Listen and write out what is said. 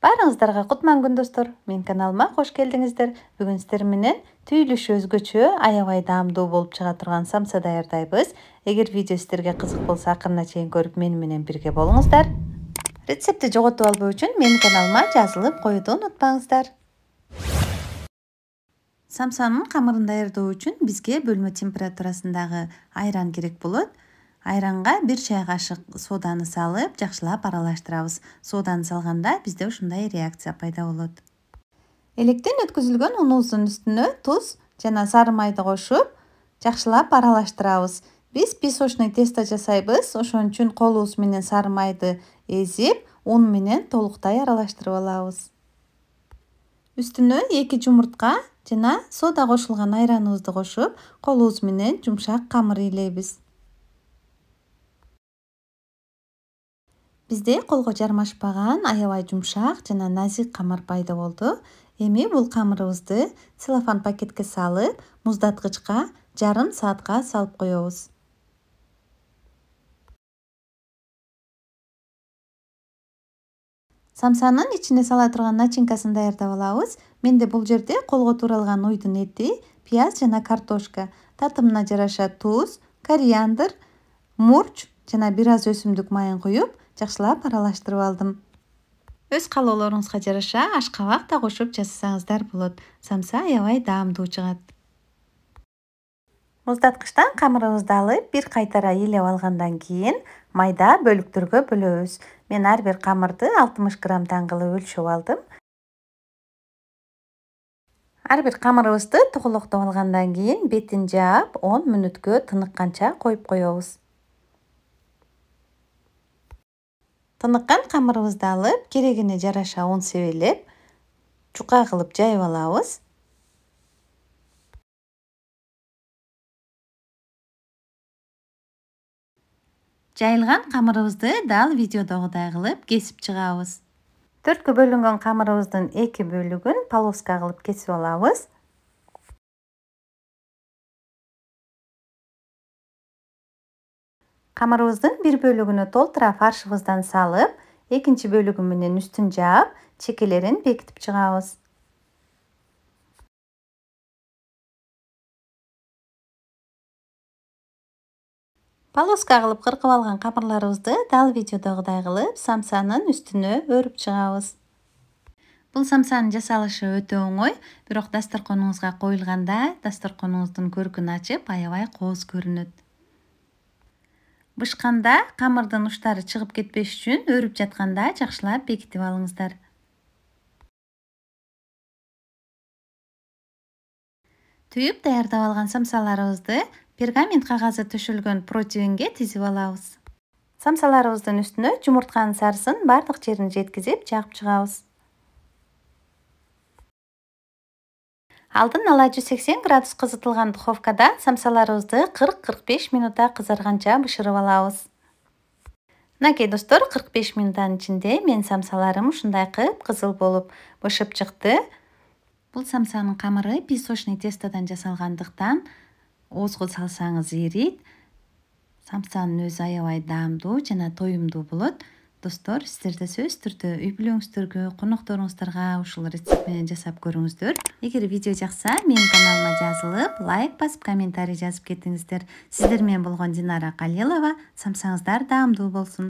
Барыңыздарга кутман күн достор. Мен каналыма кош келдиңиздер. Бүгүн сиздер менен түйүлүшү өзгөчө, аябай даамдуу болуп чыга турган самса даярдайбыз. Эгер видео сиздерге кызык болсо, акырына чейин көрүп мени менен бирге болуңуздар. Рецептти жоготуп албоо үчүн менин каналыма жазылып коюуду унутпаңыздар. Самсанын камырын даярдоо үчүн бизге бөлмө температурасындагы айран керек болот. Айранга 1 чай кашык соданы салып, жакшылап аралаштырабыз. Соданы салганда бизде ушундай реакция пайда болот. Электен өткөзүлгөн унубуздун үстүнө туз жана сары майды кошуп, жакшылап аралаштырабыз. Биз песочный тесто жасайбыз, ошон үчүн колубуз менен сары майды эзип, ун менен толуктай аралаштырып алабыз. Үстүнө 2 жумуртка жана сода кошулган айраныбызды кошуп, колубуз менен жумшак камыр ээлейбиз. Бизде колго жармашпаган аябай жумшак жана назик камыр пайда болду. Эми бул камырыбызды целлофан пакетке салып, муздаткычка жарым саатка салып коебуз. Самсанын ичине сала турган начинкасын даярдап алабыз. Менде бул жерде колго тууралган уйдун эти, пияз жана картошка, татымына жараша туз, кориандр, мурч жана бир аз өсүмдүк майын куюп, жакшылап аралаштырып алдым. Өз каалоолоруңузга жараша ашкабак да кошуп жасасаңыздар болот. Самса аябай даамдуу чыгат. Муздаткычтан камырыбызды алып, бир кайтара ээлеп алгандан кийин майда бөлүктөргө бөлөбүз. Мен ар бир камырды 60 граммдан кылып өлчөп алдым. Ар бир камырыбызды тоголоктоп алгандан кийин бетин жаап 10 мүнөткө тыныкканча коюп коебуз. Тыныккан камырыбызды алып, керегине жараша un себелеп, чука кылып жайып алабыз. Жайылган камырыбызды дал видеодогудай кылып кесип чыгабыз. 4кө бөлүнгөн камырыбыздын 2 бөлүгүн полоска кылып кесип алабыз. Камырыбыздын бир бөлүгүнө толтура фаршыбыздан салып, экинчи бөлүгү менен үстүн жаап, чекелерин бекитип чыгабыз. Полоска кылып кыркып алган камырларыбызды дал видеодогудай кылып самсанын үстүнө өрүп чыгабыз. Бул самсанын жасалышы өтө оңой, бирок дасторконуңузга коюлганда дасторконуңуздун көркүн ачып, аябай кооз көрүнөт. Бышканда камырдын учтары чыгып кетпеш үчүн өрүп жатканда жакшылап бекитип алыңыздар. Түйүп даярдап алган самсаларыбызды пергамент кагазы төшөлгөн противенге тизип алабыз. Самсаларыбыздын үстүнө жумуртканын сарысын бардык жерине жеткизип жагып чыгабыз. Алдын ала 180 градус кызытылган духовкада самсаларыбызды 40-45 минутта кызарганча бышырып алабыз. Мынакей достор, 45 минуттан ичинде мен самсаларым ушундай кып-кызыл болуп бышып чыкты. Бул самсанын камыры песочный тестодон жасалгандыктан оозго салсаңыз эрийт. Самсанын өзү аябай даамдуу жана тоюмдуу болот. Достор, сиздер да сөзсүз түрдө үй бүлөңүздөргө, конокторуңуздарга ушул рецепт менен жасап көрүңүздөр. Эгер видео жакса, менин каналыма жазылып, лайк басып, комментарий жазып кетиңиздер. Сиздер менен болгон Динара Калилова. Самсаңыздар даамдуу болсун.